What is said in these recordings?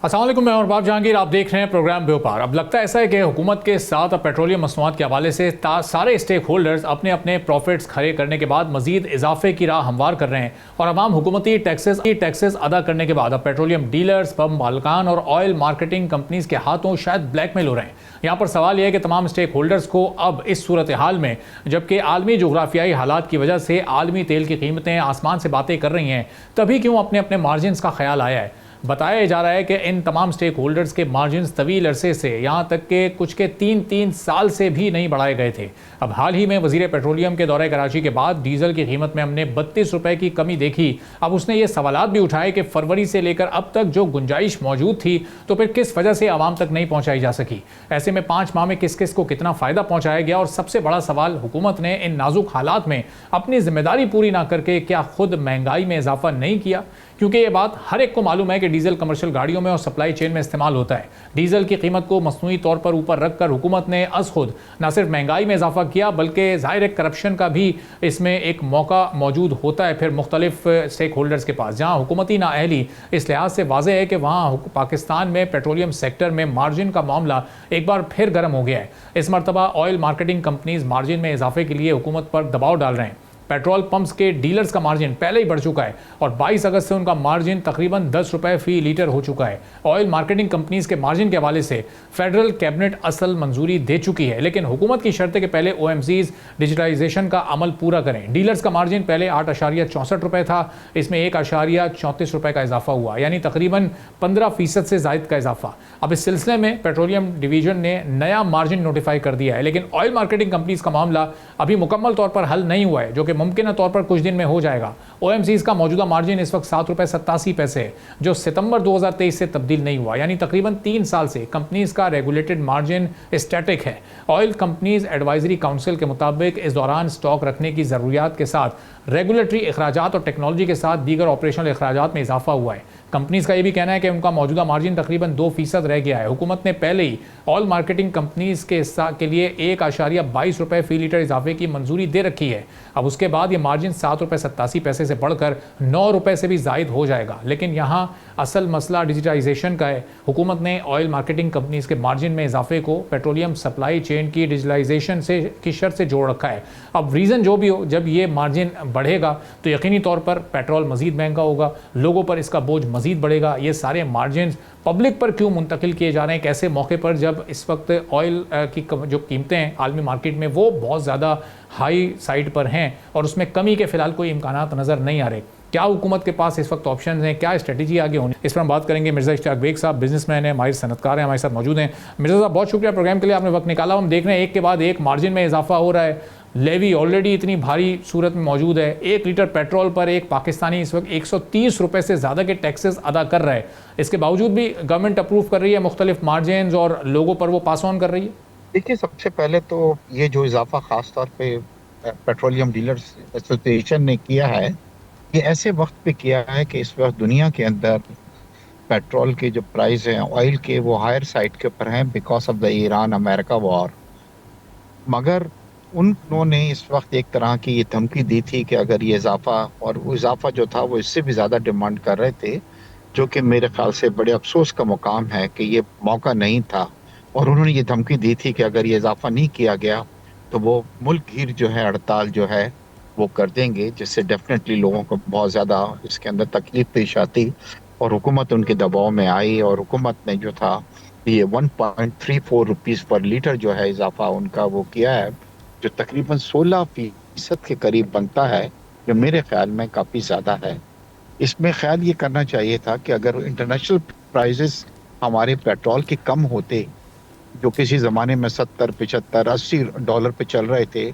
अस्सलाम वालेकुम, मैं और बाब जहांगीर, आप देख रहे हैं प्रोग्राम व्यापार। अब लगता है ऐसा है कि हुकूमत के साथ अब पेट्रोलियम मसनूआत के हवाले से सारे स्टेक होल्डर्स अपने अपने प्रॉफिट्स खड़े करने के बाद मजीद इजाफे की राह हमवार कर रहे हैं और अवाम हुकूमती टैक्सेस अदा करने के बाद अब पेट्रोलियम डीलर्स, पंप मालकान और ऑयल मार्केटिंग कंपनीज के हाथों शायद ब्लैकमेल हो रहे हैं। यहाँ पर सवाल यह है कि तमाम स्टेक होल्डर्स को अब इस सूरत हाल में, जबकि आलमी जोग्राफियाई हालात की वजह से आलमी तेल की कीमतें आसमान से बातें कर रही हैं, तभी क्यों अपने अपने मार्जिन का ख्याल आया है। बताया जा रहा है कि इन तमाम स्टेक होल्डर्स के मार्जिन तवील अरसे से, यहाँ तक के कुछ के 3-3 साल से भी नहीं बढ़ाए गए थे। अब हाल ही में वजीर पेट्रोलियम के दौरे कराची के बाद डीजल की कीमत में हमने 32 रुपए की कमी देखी। अब उसने ये सवालात भी उठाए कि फरवरी से लेकर अब तक जो गुंजाइश मौजूद थी तो फिर किस वजह से आवाम तक नहीं पहुंचाई जा सकी। ऐसे में 5 माह में किस किस को कितना फ़ायदा पहुंचाया गया, और सबसे बड़ा सवाल, हुकूमत ने इन नाजुक हालात में अपनी जिम्मेदारी पूरी ना करके क्या खुद महंगाई में इजाफा नहीं किया। क्योंकि ये बात हर एक को मालूम है कि डीजल कमर्शियल गाड़ियों में और सप्लाई चेन में इस्तेमाल होता है। डीजल की कीमत को मसनूई तौर पर ऊपर रखकर हुकूमत ने अज खुद न सिर्फ महंगाई में इजाफा किया, बल्कि ज़ाहिर है करप्शन का भी इसमें एक मौका मौजूद होता है फिर मुख्तलिफ स्टेक होल्डर्स के पास। जहाँ हुकूमती नाअहली इस लिहाज से वाज़ेह है कि वहाँ पाकिस्तान में पेट्रोलियम सेक्टर में मार्जिन का मामला एक बार फिर गर्म हो गया है। इस मरतबा ऑयल मार्केटिंग कंपनीज मार्जिन में इजाफे के लिए हुकूमत पर दबाव डाल रहे हैं। पेट्रोल पंप्स के डीलर्स का मार्जिन पहले ही बढ़ चुका है और 22 अगस्त से उनका मार्जिन तकरीबन 10 रुपए फी लीटर हो चुका है। ऑयल मार्केटिंग कंपनीज के मार्जिन के हवाले से फेडरल कैबिनेट असल मंजूरी दे चुकी है, लेकिन हुकूमत की शर्त है कि पहले ओएमसीज डिजिटलाइजेशन का अमल पूरा करें। डीलर्स का मार्जिन पहले 8.64 रुपए था, इसमें 1.34 रुपए का इजाफा हुआ, यानी तकरीबन 15% से जायद का इजाफा। अब इस सिलसिले में पेट्रोलियम डिवीजन ने नया मार्जिन नोटिफाई कर दिया है, लेकिन ऑयल मार्केटिंग कंपनीज का मामला अभी मुकम्मल तौर पर हल नहीं हुआ है, जो कि मुमकिन तौर पर कुछ दिन में हो जाएगा। ओएमसीज का मौजूदा मार्जिन इस वक्त 7.87 है, जो सितंबर 2023 से तब्दील नहीं हुआ, यानी तकरीबन 3 साल से कंपनीज का रेगुलेटेड मार्जिन स्टैटिक है। ऑयल कंपनीज एडवाइजरी काउंसिल के मुताबिक इस दौरान स्टॉक रखने की ज़रूरियात के साथ रेगुलेटरी अखराजात और टेक्नोलॉजी के साथ दीगर ऑपरेशनल अखराजात में इजाफा हुआ है। कंपनीज का यह भी कहना है कि उनका मौजूदा मार्जिन तकरीबन 2% रह गया है। हुकूमत ने पहले ही ऑयल मार्केटिंग कंपनीज के लिए 1.22 रुपए फी लीटर इजाफे की मंजूरी दे रखी है। अब उसके बाद ये मार्जिन 7.87 से बढ़कर 9 रुपए से भी जायद हो जाएगा। लेकिन यहाँ असल मसला डिजिटाइजेशन का है। हुकूमत ने ऑयल मार्केटिंग कंपनीज के मार्जिन में इजाफे को पेट्रोलियम सप्लाई चेन की डिजिटलाइजेशन की शर्त से जोड़ रखा है। अब रीज़न जो भी हो, जब ये मार्जिन बढ़ेगा तो यकीनी तौर पर पेट्रोल मजीद महंगा होगा, लोगों पर इसका बोझ मजीद बढ़ेगा। ये सारे मार्जिन पब्लिक पर क्यों मुंतकिल किए जा रहे हैं, कैसे मौके पर, जब इस वक्त ऑयल की जो कीमतें हैं आलमी मार्केट में वो बहुत ज़्यादा हाई साइड पर हैं और उसमें कमी के फिलहाल कोई इम्कानात नज़र नहीं आ रहे। क्या हुकूमत के पास इस वक्त ऑप्शन हैं, क्या स्ट्रेटजी आगे होनी, इस पर हम बात करेंगे। मिर्ज़ा इश्तियाक बेग साहब बिजनेसमैन हैं, माहिर सनतकार हैं, हमारे साथ मौजूद हैं। मिर्ज़ा साहब, बहुत शुक्रिया प्रोग्राम के लिए, आपने वक्त निकाला। हम देख रहे हैं एक के बाद एक मार्जिन में इजाफा हो रहा है। लेवी ऑलरेडी इतनी भारी सूरत में मौजूद है। 1 लीटर पेट्रोल पर एक पाकिस्तानी इस वक्त 130 रुपए से ज़्यादा के टैक्सेस अदा कर रहा है। इसके बावजूद भी गवर्नमेंट अप्रूव कर रही है मुख्तलिफ मार्जिन और लोगों पर वो पास ऑन कर रही है। देखिए, सबसे पहले तो ये जो इजाफा खास तौर पे पेट्रोलियम डीलर्स एसोसिएशन ने किया है, ये ऐसे वक्त पे किया है कि इस वक्त दुनिया के अंदर पेट्रोल के जो प्राइस हैं ऑयल के, वो हायर साइड के ऊपर हैं because of the Iran America war. मगर उन्होंने इस वक्त एक तरह की ये धमकी दी थी कि अगर ये इजाफा, और वो इजाफा जो था वो इससे भी ज़्यादा डिमांड कर रहे थे, जो कि मेरे ख्याल से बड़े अफसोस का मुकाम है कि ये मौका नहीं था। और उन्होंने ये धमकी दी थी कि अगर ये इजाफा नहीं किया गया तो वो मुल्क गिर जो है हड़ताल जो है वो कर देंगे, जिससे डेफिनेटली लोगों को बहुत ज़्यादा इसके अंदर तकलीफ पेश आती। और हुकूमत उनके दबाव में आई और हुकूमत ने जो था ये 1.34 रुपीज़ पर लीटर जो है इजाफा उनका वो किया है, जो तकरीबन 16% के करीब बनता है, जो मेरे ख्याल में काफ़ी ज़्यादा है। इसमें ख्याल ये करना चाहिए था कि अगर इंटरनेशनल प्राइसेस हमारे पेट्रोल के कम होते, जो किसी ज़माने में 70, 75, $80 पे चल रहे थे,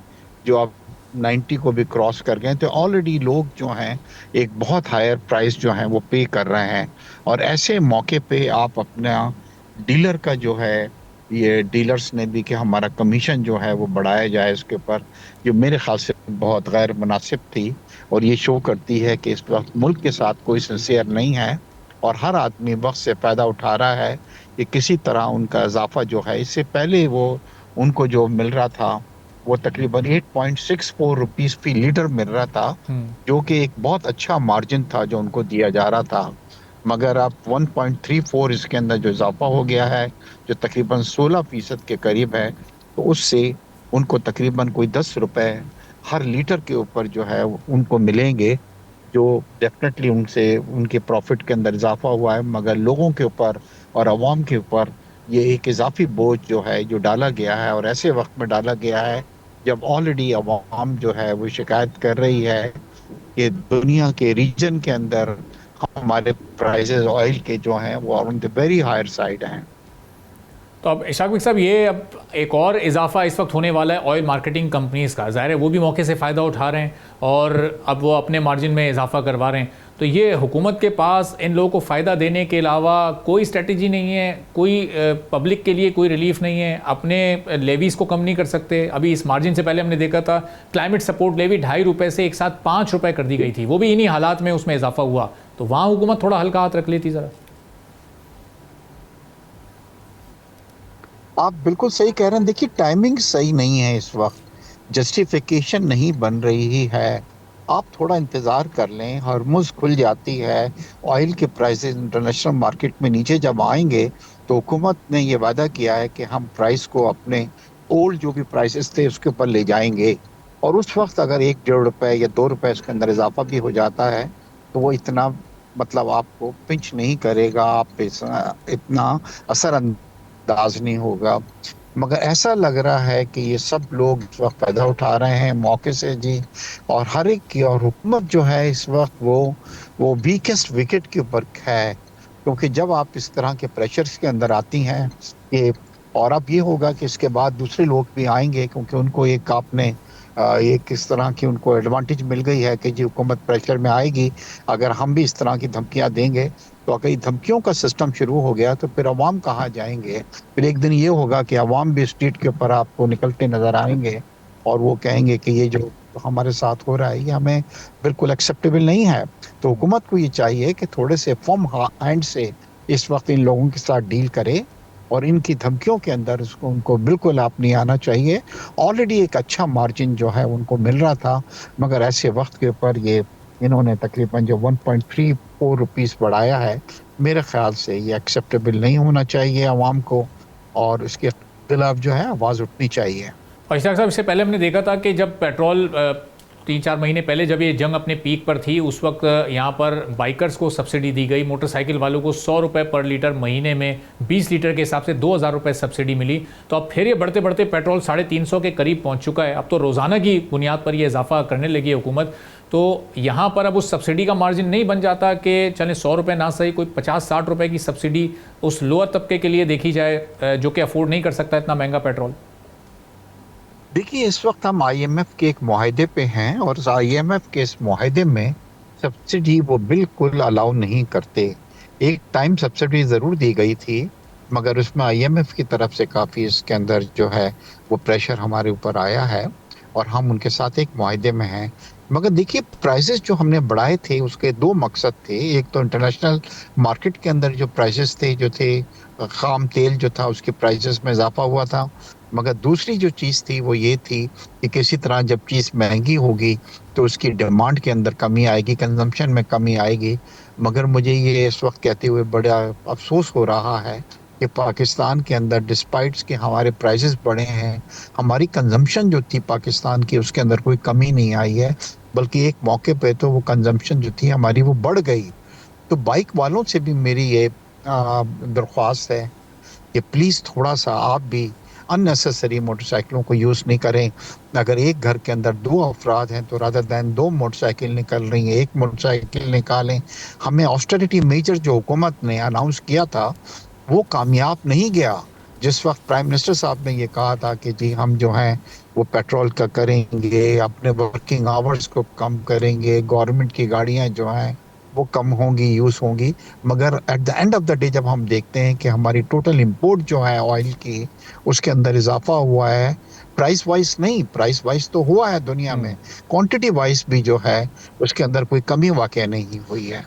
जो अब 90 को भी क्रॉस कर गए, तो ऑलरेडी लोग जो हैं एक बहुत हायर प्राइस जो है वो पे कर रहे हैं। और ऐसे मौके पे आप अपना डीलर का जो है, ये डीलर्स ने भी कि हमारा कमीशन जो है वो बढ़ाया जाए इसके ऊपर, जो मेरे ख्याल से बहुत गैर मुनासिब थी। और ये शो करती है कि इस वक्त मुल्क के साथ कोई सिंसियर नहीं है और हर आदमी वक्त से फ़ायदा उठा रहा है कि किसी तरह उनका इजाफा जो है, इससे पहले वो उनको जो मिल रहा था वो तकरीबन 8.64 रुपीज़ फी लीटर मिल रहा था, जो कि एक बहुत अच्छा मार्जिन था जो उनको दिया जा रहा था। मगर अब 1.34 इसके अंदर जो इजाफा हो गया है, जो तकरीबन 16% के करीब है, तो उससे उनको तकरीबन कोई 10 रुपए हर लीटर के ऊपर जो है उनको मिलेंगे, जो डेफिनेटली उनसे उनके प्रॉफिट के अंदर इजाफा हुआ है। मगर लोगों के ऊपर और आवाम के ऊपर ये एक इजाफी बोझ जो है जो डाला गया है, और ऐसे वक्त में डाला गया है जब ऑलरेडी आवाम जो है वो शिकायत कर रही है कि दुनिया के रीजन के अंदर हमारे प्राइसेस ऑयल के जो हैं वो on the very higher side हैं। तो अब इशाक साहब, ये अब एक और इजाफा इस वक्त होने वाला है ऑयल मार्केटिंग कंपनीज़ का। ज़ाहिर है वो भी मौके से फ़ायदा उठा रहे हैं और अब वो अपने मार्जिन में इजाफा करवा रहे हैं। तो ये हुकूमत के पास इन लोगों को फ़ायदा देने के अलावा कोई स्ट्रेटजी नहीं है, कोई पब्लिक के लिए कोई रिलीफ नहीं है, अपने लेवीज़ को कम नहीं कर सकते। अभी इस मार्जिन से पहले हमने देखा था क्लाइमेट सपोर्ट लेवी ₹2.5 से एक साथ ₹5 कर दी गई थी, वो भी इन्हीं हालात में उसमें इजाफा हुआ। तो वहाँ हुकूमत थोड़ा हल्का हाथ रख लेती ज़रा। आप बिल्कुल सही कह रहे हैं। देखिए, टाइमिंग सही नहीं है इस वक्त, जस्टिफिकेशन नहीं बन रही है। आप थोड़ा इंतजार कर लें, हॉर्मुज़ खुल जाती है, ऑयल के प्राइसेस इंटरनेशनल मार्केट में नीचे जब आएंगे तो हुकूमत ने ये वादा किया है कि हम प्राइस को अपने ओल्ड जो भी प्राइसेस थे उसके ऊपर ले जाएंगे। और उस वक्त अगर 1-1.5 रुपए या 2 रुपए इसके अंदर इजाफा भी हो जाता है तो वो इतना मतलब आपको पिंच नहीं करेगा, आप इतना असर नहीं होगा। मगर ऐसा लग रहा है कि ये सब लोग इस वक्त फायदा उठा रहे हैं मौके से जी। और हर एक की, और हुकूमत जो है इस वक्त वो वीकेस्ट विकेट के ऊपर है, क्योंकि जब आप इस तरह के प्रेशर्स के अंदर आती हैं कि, और अब ये होगा कि इसके बाद दूसरे लोग भी आएंगे, क्योंकि उनको एक आपने एक इस तरह की उनको एडवांटेज मिल गई है कि जी हुकूमत प्रेशर में आएगी। अगर हम भी इस तरह की धमकियां देंगे तो अगर धमकियों का सिस्टम शुरू हो गया तो फिर अवाम कहाँ जाएंगे। फिर एक दिन ये होगा कि अवाम भी स्ट्रीट के ऊपर आपको निकलते नजर आएंगे और वो कहेंगे कि ये जो हमारे साथ हो रहा है ये हमें बिल्कुल एक्सेप्टेबल नहीं है। तो हुकूमत को ये चाहिए कि थोड़े से फर्म हैंड से इस वक्त इन लोगों के साथ डील करे, और इनकी धमकियों के अंदर उसको उनको बिल्कुल आप नहीं आना चाहिए। ऑलरेडी एक अच्छा मार्जिन जो है उनको मिल रहा था, मगर ऐसे वक्त के ऊपर ये इन्होंने तकरीबन जो 1.34 रुपीस बढ़ाया है, मेरे ख्याल से ये एक्सेप्टेबल नहीं होना चाहिए आवाम को, और इसके खिलाफ जो है आवाज़ उठनी चाहिए। और इशाक साहब, इससे पहले हमने देखा था कि जब पेट्रोल 3-4 महीने पहले जब ये जंग अपने पीक पर थी, उस वक्त यहाँ पर बाइकर्स को सब्सिडी दी गई, मोटरसाइकिल वालों को ₹100 पर लीटर महीने में 20 लीटर के हिसाब से ₹2000 सब्सिडी मिली। तो अब फिर ये बढ़ते बढ़ते पेट्रोल 350 के करीब पहुँच चुका है। अब तो रोज़ाना की बुनियाद पर ये इजाफा करने लगी है हुकूमत। तो यहाँ पर अब उस सब्सिडी का मार्जिन नहीं बन जाता कि चलें ₹100 ना सही, कोई ₹50-60 की सब्सिडी उस लोअर तबके के लिए देखी जाए जो कि अफोर्ड नहीं कर सकता इतना महंगा पेट्रोल। देखिए, इस वक्त हम आईएमएफ के एक मुआहदे पे हैं, और आईएमएफ के इस मुआहदे में सब्सिडी वो बिल्कुल अलाउ नहीं करते। एक टाइम सब्सिडी ज़रूर दी गई थी, मगर उसमें आईएमएफ की तरफ से काफ़ी इसके अंदर जो है वो प्रेशर हमारे ऊपर आया है, और हम उनके साथ एक मुआहदे में हैं। मगर देखिए, प्राइसेस जो हमने बढ़ाए थे उसके दो मकसद थे। एक तो इंटरनेशनल मार्केट के अंदर जो प्राइसेस थे जो थे, खाम तेल जो था उसके प्राइसेस में इजाफा हुआ था। मगर दूसरी जो चीज़ थी वो ये थी कि किसी तरह जब चीज़ महंगी होगी तो उसकी डिमांड के अंदर कमी आएगी, कंजम्पशन में कमी आएगी। मगर मुझे ये इस वक्त कहते हुए बड़ा अफसोस हो रहा है कि पाकिस्तान के अंदर डिस्पाइट्स के हमारे प्राइसेस बढ़े हैं, हमारी कंजम्पशन जो थी पाकिस्तान की उसके अंदर कोई कमी नहीं आई है, बल्कि एक मौके पे तो वो कंजम्पशन जो थी हमारी वो बढ़ गई। तो बाइक वालों से भी मेरी ये दरख्वास्त है कि प्लीज़ थोड़ा सा आप भी अननेसेसरी मोटरसाइकिलों को यूज़ नहीं करें। अगर एक घर के अंदर 2 अफराद हैं तो रादर दैन 2 मोटरसाइकिल निकल रही हैं, एक मोटरसाइकिल निकालें। हमें ऑस्टेरिटी मेजर जो हुकूमत ने अनाउंस किया था वो कामयाब नहीं गया। जिस वक्त प्राइम मिनिस्टर साहब ने ये कहा था कि जी हम जो हैं वो पेट्रोल का करेंगे, अपने वर्किंग आवर्स को कम करेंगे, गवर्नमेंट की गाड़ियां जो हैं वो कम होंगी, यूज़ होंगी, मगर at the end of the day जब हम देखते हैं कि हमारी टोटल इंपोर्ट जो है ऑयल की उसके अंदर इजाफा हुआ है, प्राइस वाइज नहीं, प्राइस वाइज तो हुआ है दुनिया में, क्वांटिटी वाइज भी जो है उसके अंदर कोई कमी वाकई नहीं हुई है।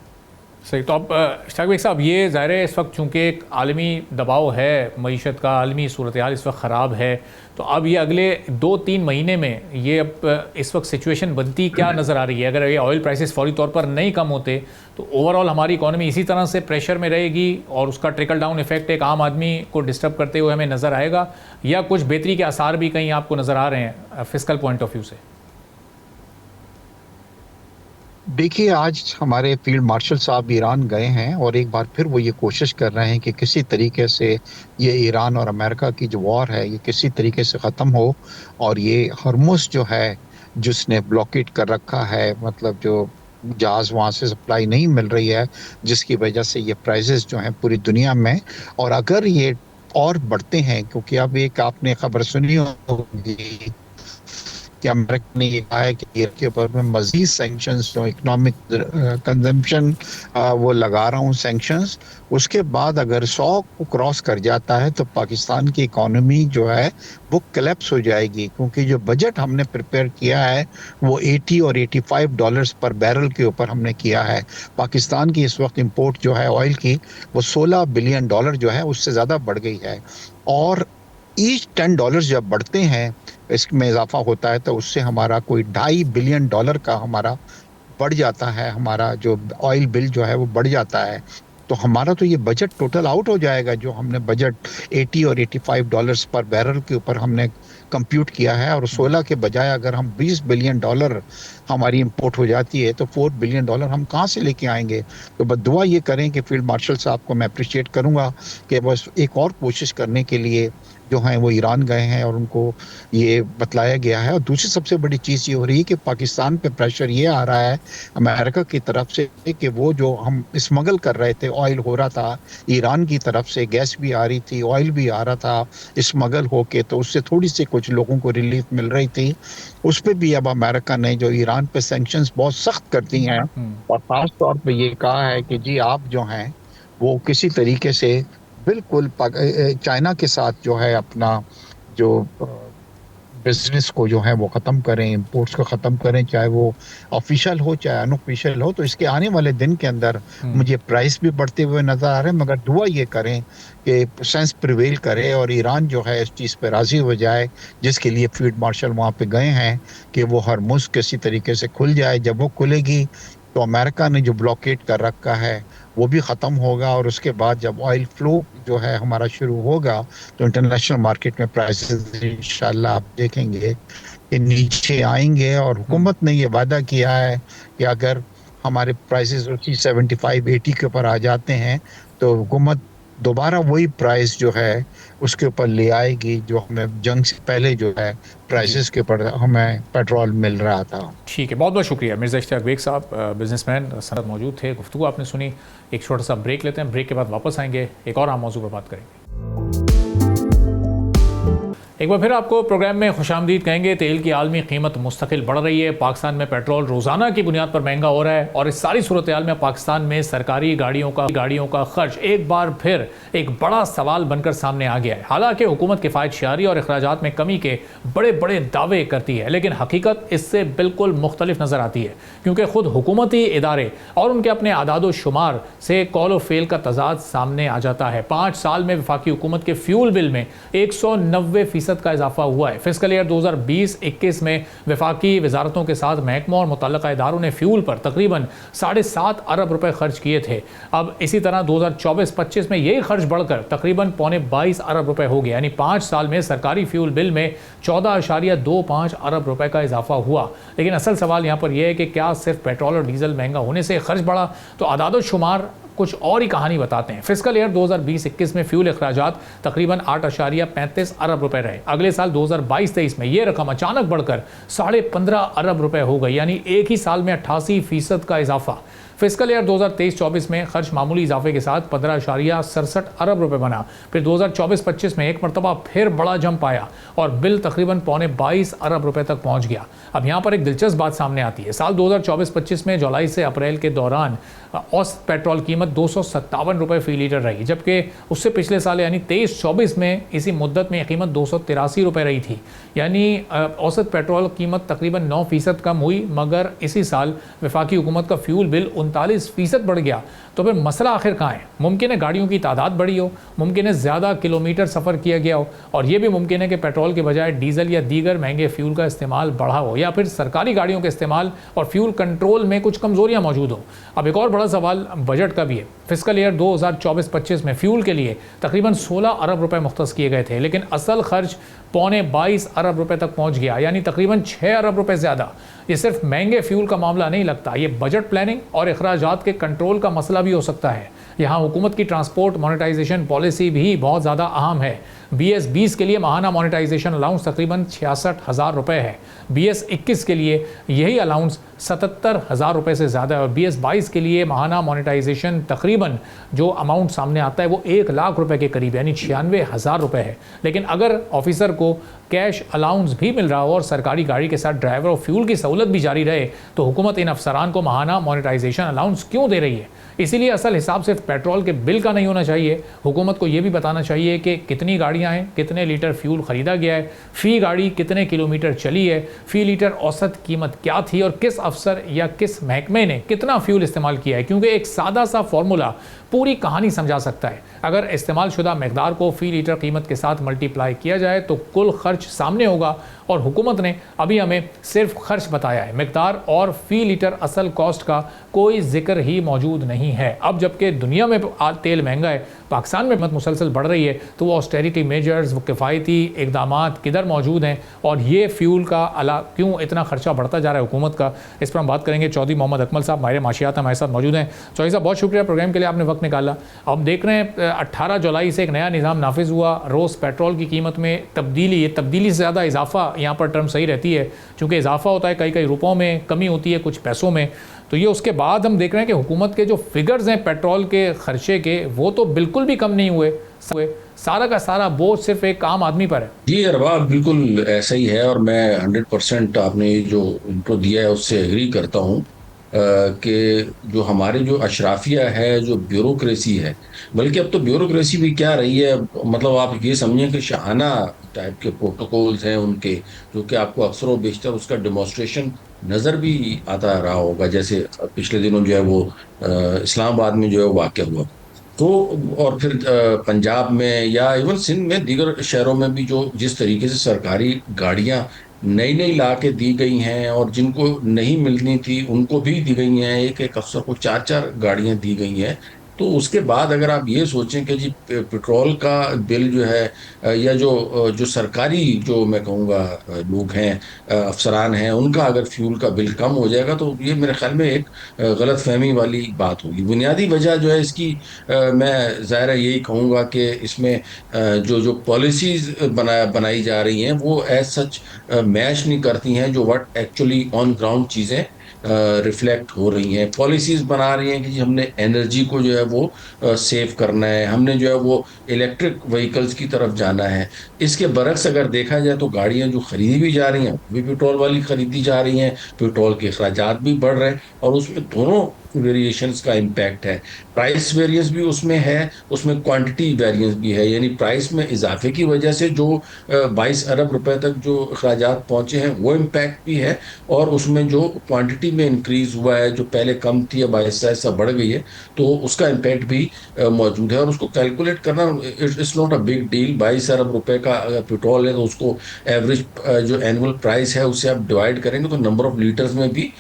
सही। तो अब इश्तियाक बेग साहब, ये ज़ाहिर है इस वक्त चूँकि एक आलमी दबाव है, मईशत का आलमी सूरत हाल इस वक्त ख़राब है, तो अब ये अगले 2-3 महीने में ये अब इस वक्त सिचुएशन बनती क्या नज़र आ रही है? अगर ये ऑयल प्राइसेस फौरी तौर पर नहीं कम होते तो ओवरऑल हमारी इकॉनमी इसी तरह से प्रेशर में रहेगी और उसका ट्रिकल डाउन इफेक्ट एक आम आदमी को डिस्टर्ब करते हुए हमें नज़र आएगा, या कुछ बेहतरी के आसार भी कहीं आपको नज़र आ रहे हैं फिस्कल पॉइंट ऑफ व्यू से? देखिए, आज हमारे फील्ड मार्शल साहब ईरान गए हैं और एक बार फिर वो ये कोशिश कर रहे हैं कि किसी तरीके से ये ईरान और अमेरिका की जो वॉर है ये किसी तरीके से ख़त्म हो, और ये हरमुज़ जो है जिसने ब्लॉकेट कर रखा है, मतलब जो जहाज़ वहाँ से सप्लाई नहीं मिल रही है, जिसकी वजह से ये प्राइसेस जो हैं पूरी दुनिया में, और अगर ये और बढ़ते हैं, क्योंकि अब एक आपने खबर सुनी होगी कि अमेरिका ने ये कहा है कि ईरान के ऊपर में मजीद सैंक्शंस, जो इकोनॉमिक कंजम्पशन वो लगा रहा हूँ सैंक्शंस, उसके बाद अगर 100 को क्रॉस कर जाता है तो पाकिस्तान की इकोनॉमी जो है वो कोलैप्स हो जाएगी, क्योंकि जो बजट हमने प्रिपेयर किया है वो 80 और $85 पर बैरल के ऊपर हमने किया है। पाकिस्तान की इस वक्त इंपोर्ट जो है ऑयल की वो $16 बिलियन जो है उससे ज़्यादा बढ़ गई है, और ईच $10 जब बढ़ते हैं इसमें इजाफा होता है तो उससे हमारा कोई $2.5 बिलियन का हमारा बढ़ जाता है, हमारा जो ऑयल बिल जो है वो बढ़ जाता है। तो हमारा तो ये बजट टोटल आउट हो जाएगा, जो हमने बजट 80 और $85 पर बैरल के ऊपर हमने कंप्यूट किया है, और 16 के बजाय अगर हम $20 बिलियन हमारी इंपोर्ट हो जाती है तो $4 बिलियन हम कहाँ से लेके आएंगे? तो बस दुआ ये करें कि फील्ड मार्शल साहब को मैं अप्रिशिएट करूंगा कि बस एक और कोशिश करने के लिए जो हैं वो ईरान गए हैं और उनको ये बतलाया गया है। और दूसरी सबसे बड़ी चीज़ ये हो रही है कि पाकिस्तान पे प्रेशर ये आ रहा है अमेरिका की तरफ से कि वो जो हम स्मगल कर रहे थे, ऑयल हो रहा था ईरान की तरफ से, गैस भी आ रही थी, ऑयल भी आ रहा था स्मगल होके, तो उससे थोड़ी सी कुछ लोगों को रिलीफ मिल रही थी। उस पर भी अब अमेरिका ने जो ईरान पे सैंक्शंस बहुत सख्त कर दी हैं, और ख़ास तौर पे ये कहा है कि जी आप जो हैं वो किसी तरीके से बिल्कुल चाइना के साथ जो है अपना जो बिजनेस को जो है वो ख़त्म करें, इंपोर्ट्स को ख़त्म करें, चाहे वो ऑफिशियल हो चाहे अनऑफिशियल हो। तो इसके आने वाले दिन के अंदर मुझे प्राइस भी बढ़ते हुए नज़र आ रहे हैं, मगर दुआ ये करें कि सेंस प्रिवेल करे और ईरान जो है इस चीज़ पर राज़ी हो जाए, जिसके लिए फील्ड मार्शल वहाँ पे गए हैं, कि वो हरमुज़ किसी तरीके से खुल जाए। जब वो खुलेगी तो अमेरिका ने जो ब्लॉकेट कर रखा है वो भी ख़त्म होगा, और उसके बाद जब ऑयल फ्लो जो है हमारा शुरू होगा तो इंटरनेशनल मार्केट में प्राइसेस इंशाल्लाह आप देखेंगे कि नीचे आएंगे। और हुकूमत ने ये वादा किया है कि अगर हमारे प्राइसेस उसी 75-80 के ऊपर आ जाते हैं तो हुकूमत दोबारा वही प्राइस जो है उसके ऊपर ले आएगी जो हमें जंग से पहले जो है प्राइसेस के ऊपर हमें पेट्रोल मिल रहा था। ठीक है, बहुत बहुत शुक्रिया मिर्ज़ा इश्तियाक बेग साहब, बिजनेसमैन सनद मौजूद थे, गुफ्तगू आपने सुनी। एक छोटा सा ब्रेक लेते हैं, ब्रेक के बाद वापस आएंगे, एक और आम मौजू पर बात करेंगे। एक बार फिर आपको प्रोग्राम में खुशामदीद कहेंगे। तेल की आलमी कीमत मुस्तकिल बढ़ रही है, पाकिस्तान में पेट्रोल रोज़ाना की बुनियाद पर महंगा हो रहा है, और इस सारी सूरत हाल में पाकिस्तान में सरकारी गाड़ियों का खर्च एक बार फिर एक बड़ा सवाल बनकर सामने आ गया है। हालांकि हुकूमत किफ़ायत शहरी और अखराजात में कमी के बड़े बड़े दावे करती है, लेकिन हकीकत इससे बिल्कुल मुख्तलिफ नज़र आती है, क्योंकि खुद हुकूमती इदारे और उनके अपने आदाद शुमार से कौल व फेल का तजाद सामने आ जाता है। 5 साल में वफाकी हुकूमत के फ्यूल बिल में 190% का इजाफा हुआ है। फिस्कल ईयर 2020-21 में वफाकी वजारतों के साथ महकमों और मुतल्लिका इदारों ने फ्यूल पर तकरीबन 7.5 अरब रुपए खर्च किए थे। अब इसी तरह 2024-25 में यही खर्च बढ़कर तकरीबन 22 अरब रुपए हो गया, यानी 5 साल में सरकारी फ्यूल बिल में 14.25 अरब रुपए का इजाफा हुआ। लेकिन असल सवाल यहाँ पर यह है कि क्या सिर्फ पेट्रोल और डीजल महंगा होने से खर्च बढ़ा? तो आदाद शुमार कुछ और ही कहानी बताते हैं। फिस्कल ईयर 2020-21 में फ्यूल अखराजात तकरीबन 8.35 अरब रुपए रहे। अगले साल 2022-23 में ये रकम अचानक बढ़कर 15.5 अरब रुपए हो गई, यानी एक ही साल में 88% का इजाफा। फिस्कल ईयर 2023-24 में खर्च मामूली इजाफे के साथ 15.67 अरब रुपए बना। फिर 2024-25 में एक मरतबा फिर बड़ा जंप आया और बिल तकरीबन 22 अरब रुपए तक पहुंच गया। अब यहाँ पर एक दिलचस्प बात सामने आती है। साल 2024-25 में जुलाई से अप्रैल के दौरान औसत पेट्रोल कीमत 257 रुपए फी लीटर रही, जबकि उससे पिछले साल यानी 23-24 में इसी मुद्दत में कीमत 283 रुपए रही थी, यानी औसत पेट्रोल कीमत तकरीबन 9% कम हुई। मगर इसी साल वफाकी हुकूमत का फ्यूल बिल 39% बढ़ गया। तो फिर मसला आखिर कहाँ है? मुमकिन है गाड़ियों की तादाद बढ़ी हो, मुमकिन है ज़्यादा किलोमीटर सफ़र किया गया हो, और ये भी मुमकिन है कि पेट्रोल के बजाय डीजल या दीगर महंगे फ्यूल का इस्तेमाल बढ़ा हो, या फिर सरकारी गाड़ियों के इस्तेमाल और फ्यूल कंट्रोल में कुछ कमज़ोरियाँ मौजूद हो। अब एक और बड़ा सवाल बजट का भी है। फिस्कल ईयर 2024-25 में फ्यूल के लिए तकरीबन 16 अरब रुपए मुख्तस किए गए थे, लेकिन असल खर्च पौने 22 अरब रुपए तक पहुंच गया, यानी तकरीबन 6 अरब रुपए ज़्यादा। ये सिर्फ महंगे फ्यूल का मामला नहीं लगता, ये बजट प्लानिंग और अखराजात के कंट्रोल का मसला भी हो सकता है। यहाँ हुकूमत की ट्रांसपोर्ट मोनेटाइजेशन पॉलिसी भी बहुत ज़्यादा अहम है। BS20 के लिए माहाना मोनेटाइजेशन अलाउंस तकरीबन 66,000 रुपये है। BS21 के लिए यही अलाउंस 77,000 रुपये से ज़्यादा है, और BS22 के लिए माहाना मोनेटाइजेशन तकरीबन जो अमाउंट सामने आता है वो 1 लाख रुपए के करीब, यानी 96,000 रुपये है। लेकिन अगर ऑफिसर को कैश अलाउंस भी मिल रहा हो और सरकारी गाड़ी के साथ ड्राइवर और फ्यूल की सहूलत भी जारी रहे, तो हुकूमत इन अफसरान को माहाना मोनेटाइजेशन अलाउंस क्यों दे रही है? इसीलिए असल हिसाब सिर्फ पेट्रोल के बिल का नहीं होना चाहिए। हुकूमत को यह भी बताना चाहिए कि कितनी गाड़ियां हैं, कितने लीटर फ्यूल खरीदा गया है, फ़ी गाड़ी कितने किलोमीटर चली है, फ़ी लीटर औसत कीमत क्या थी, और किस अफसर या किस महकमे ने कितना फ्यूल इस्तेमाल किया है। क्योंकि एक सादा सा फार्मूला पूरी कहानी समझा सकता है। अगर इस्तेमाल शुदा मकदार को फ़ी लीटर कीमत के साथ मल्टीप्लाई किया जाए तो कुल खर्च सामने होगा, और हुकूमत ने अभी हमें सिर्फ खर्च बताया है, मकदार और फ़ी लीटर असल कॉस्ट का कोई जिक्र ही मौजूद नहीं है। अब जबकि दुनिया में तेल महंगा है, पाकिस्तान में कीमत मुसलसल बढ़ रही है, तो वो ऑस्टेरिटी मेजर्स, वो किफ़ायती इकदाम किधर मौजूद हैं, और ये फ्यूल का क्यों इतना खर्चा बढ़ता जा रहा है हुकूमत का? इस पर हम बात करेंगे। चौधरी मोहम्मद अकमल साहब माहिर माशियात हमारे साथ मौजूद हैं। चौधरी साहब, बहुत शुक्रिया प्रोग्राम के लिए, आपने वक्त निकाला। अब देख रहे हैं 18 जुलाई से एक नया निज़ाम नाफिज हुआ, रोज़ पेट्रोल की कीमत में तब्दीली, ये तब्दीली से ज़्यादा इजाफा यहाँ पर टर्म सही रहती है, चूँकि इजाफा होता है कई रुपयों में, कमी होती है कुछ पैसों में। तो ये उसके बाद हम देख रहे हैं कि हुकूमत के जो फिगर्स हैं पेट्रोल के खर्चे के, वो तो बिल्कुल भी कम नहीं हुए। सारा का सारा बोझ सिर्फ एक आम आदमी पर है। जी अरबाब, बिल्कुल ऐसा ही है, और मैं 100% आपने जो इंट्रो दिया है उससे एग्री करता हूँ कि जो हमारे जो अशराफिया है, जो ब्यूरोक्रेसी है, बल्कि अब तो ब्यूरोक्रेसी भी क्या रही है, मतलब आप ये समझें कि शाहाना टाइप के प्रोटोकॉल्स हैं उनके, जो कि आपको अक्सर व बेशतर उसका डेमोस्ट्रेशन नज़र भी आता रहा होगा। जैसे पिछले दिनों जो है वो इस्लामाबाद में जो है वाक़या हुआ, तो और फिर पंजाब में या इवन सिंध में, दीगर शहरों में भी जो जिस तरीके से सरकारी गाड़ियां नई नई ला के दी गई हैं, और जिनको नहीं मिलनी थी उनको भी दी गई हैं, एक एक अफसर को 4-4 गाड़ियां दी गई हैं। तो उसके बाद अगर आप ये सोचें कि जी पेट्रोल का बिल जो है या जो सरकारी, जो मैं कहूँगा लोग हैं, अफसरान हैं, उनका अगर फ्यूल का बिल कम हो जाएगा, तो ये मेरे ख्याल में एक गलत फहमी वाली बात होगी। बुनियादी वजह जो है इसकी, मैं ज़ाहिर है यही कहूँगा कि इसमें जो जो पॉलिसीज़ बनाई जा रही हैं वो एज सच मैच नहीं करती हैं जो व्हाट एक्चुअली ऑन ग्राउंड चीज़ें रिफ्लेक्ट हो रही हैं। पॉलिसीज बना रही हैं कि जी हमने एनर्जी को जो है वो सेव करना है, हमने जो है वो इलेक्ट्रिक व्हीकल्स की तरफ जाना है। इसके बरक्स अगर देखा जाए तो गाड़ियां जो खरीदी भी जा रही हैं वो भी पेट्रोल वाली खरीदी जा रही हैं, पेट्रोल के अखराजात भी बढ़ रहे हैं, और उसमें दोनों वेरिएशंस का इम्पैक्ट है। प्राइस वेरिएंस भी उसमें है, उसमें क्वांटिटी वेरिएंस भी है, यानी प्राइस में इजाफे की वजह से जो 22 अरब रुपए तक जो अखराजात पहुंचे हैं वो इम्पैक्ट भी है, और उसमें जो क्वांटिटी में इंक्रीज हुआ है, जो पहले कम थी अब आहिस्ता आहिस्ता बढ़ गई है, तो उसका इम्पैक्ट भी मौजूद है। और उसको कैलकुलेट करना it's not a big deal. 22 अरब रुपए का अगर पेट्रोल है तो उसको एवरेज जो एनुअल प्राइस है उससे आप डिवाइड करेंगे तो नंबर ऑफ लीटर्स में भी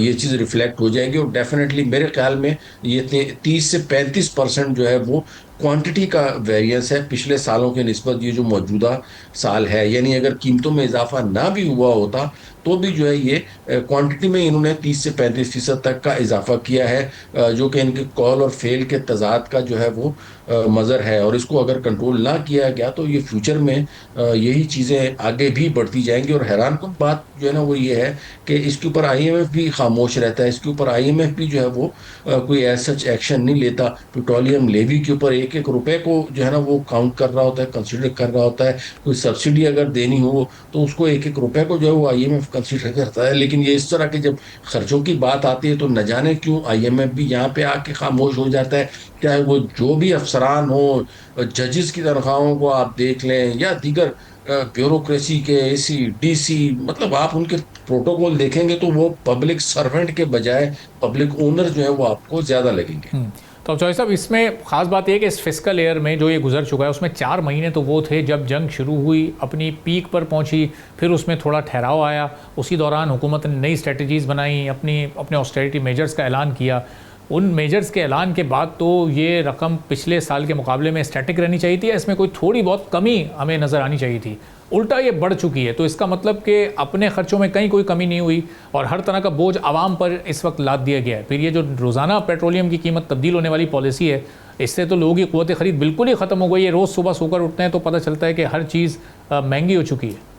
ये चीज़ रिफ्लेक्ट हो जाएगी, और डेफिनेटली मेरे ख्याल में ये 30 से 35% जो है वो क्वांटिटी का वेरिएंस है पिछले सालों के निस्बत ये जो मौजूदा साल है। यानी अगर कीमतों में इजाफा ना भी हुआ होता तो भी जो है ये क्वांटिटी में इन्होंने 30 से 35% तक का इजाफा किया है, जो कि इनके कॉल और फेल के तजाद का जो है वो मज़र है। और इसको अगर कंट्रोल ना किया गया तो ये फ्यूचर में यही चीज़ें आगे भी बढ़ती जाएंगी। और हैरान कुन बात जो है ना वो ये है कि इसके ऊपर IMF भी खामोश रहता है, इसके ऊपर IMF भी जो है वो कोई ऐसा सच एक्शन नहीं लेता। पेट्रोलियम लेवी के ऊपर एक एक रुपए को जो है ना वो काउंट कर रहा होता है, कंसिडर कर रहा होता है। कोई सब्सिडी अगर देनी हो तो उसको एक एक रुपए को जो है वो IMF कंसिडर करता है। लेकिन ये इस तरह के जब खर्चों की बात आती है तो न जाने क्यों IMF भी यहाँ पे आके खामोश हो जाता है। चाहे वो जो भी अफसरान हो, जजेस की तनख्वाहों को आप देख लें या दीगर ब्यूरोक्रेसी के AC DC, मतलब आप उनके प्रोटोकॉल देखेंगे तो वो पब्लिक सर्वेंट के बजाय पब्लिक ओनर जो है वो आपको ज्यादा लगेंगे। तो अब चौधरी साहब, इसमें ख़ास बात यह है कि इस फिस्कल ईयर में जो ये गुजर चुका है उसमें 4 महीने तो वो थे जब जंग शुरू हुई, अपनी पीक पर पहुंची, फिर उसमें थोड़ा ठहराव आया, उसी दौरान हुकूमत ने नई स्ट्रेटजीज़ बनाई, अपने ऑस्टेरिटी मेजर्स का ऐलान किया। उन मेजर्स के ऐलान के बाद तो ये रकम पिछले साल के मुकाबले में स्टैटिक रहनी चाहिए थी या इसमें कोई थोड़ी बहुत कमी हमें नज़र आनी चाहिए थी? उल्टा ये बढ़ चुकी है, तो इसका मतलब कि अपने ख़र्चों में कहीं कोई कमी नहीं हुई और हर तरह का बोझ आवाम पर इस वक्त लाद दिया गया है। फिर ये जो रोज़ाना पेट्रोलियम की कीमत तब्दील होने वाली पॉलिसी है, इससे तो लोगों की क़ुव्वत ख़रीद बिल्कुल ही ख़त्म हो गई है। रोज़ सुबह सोकर उठते हैं तो पता चलता है कि हर चीज़ महंगी हो चुकी है।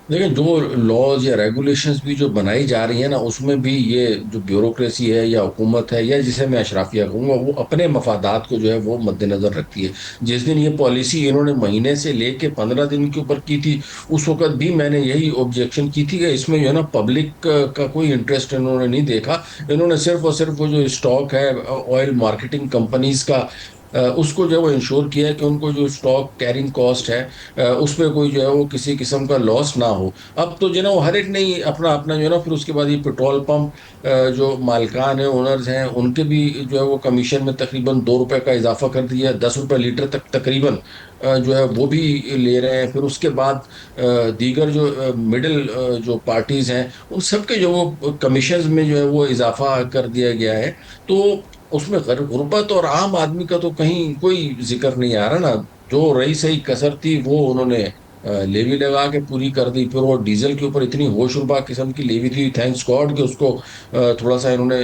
लेकिन जो लॉज या रेगुलेशंस भी जो बनाई जा रही है ना, उसमें भी ये जो ब्यूरोक्रेसी है या हुकूमत है या जिसे मैं अशराफिया कहूँगा, वो अपने मफादात को जो है वो मद्देनजर रखती है। जिस दिन ये पॉलिसी इन्होंने महीने से लेके 15 दिन के ऊपर की थी, उस वक्त भी मैंने यही ऑब्जेक्शन की थी कि इसमें जो है ना पब्लिक का कोई इंटरेस्ट इन्होंने नहीं देखा। इन्होंने सिर्फ और सिर्फ वो जो स्टॉक है ऑयल मार्केटिंग कंपनीज का, उसको जो है वो इंश्योर किया है कि उनको जो स्टॉक कैरिंग कॉस्ट है उस पर कोई जो है वो किसी किस्म का लॉस ना हो। अब तो जो है ना वो हर एक ने ही अपना अपना जो है ना, फिर उसके बाद ये पेट्रोल पंप जो मालिकान हैं, ओनर्स हैं, उनके भी जो है वो कमीशन में तकरीबन 2 रुपए का इजाफा कर दिया है, 10 रुपए लीटर तक तकरीबन जो है वो भी ले रहे हैं। फिर उसके बाद दीगर जो मिडिल जो पार्टीज हैं, उन सब के जो वो कमीशंस में जो है वो इजाफा कर दिया गया है। तो उसमें गुर्बत और आम आदमी का तो कहीं कोई जिक्र नहीं आ रहा ना। जो रही सही कसर थी वो उन्होंने लेवी लगा के पूरी कर दी। फिर वो डीजल के ऊपर इतनी होशरुबा किस्म की लेवी थी, थैंक्स गॉड कि उसको थोड़ा सा इन्होंने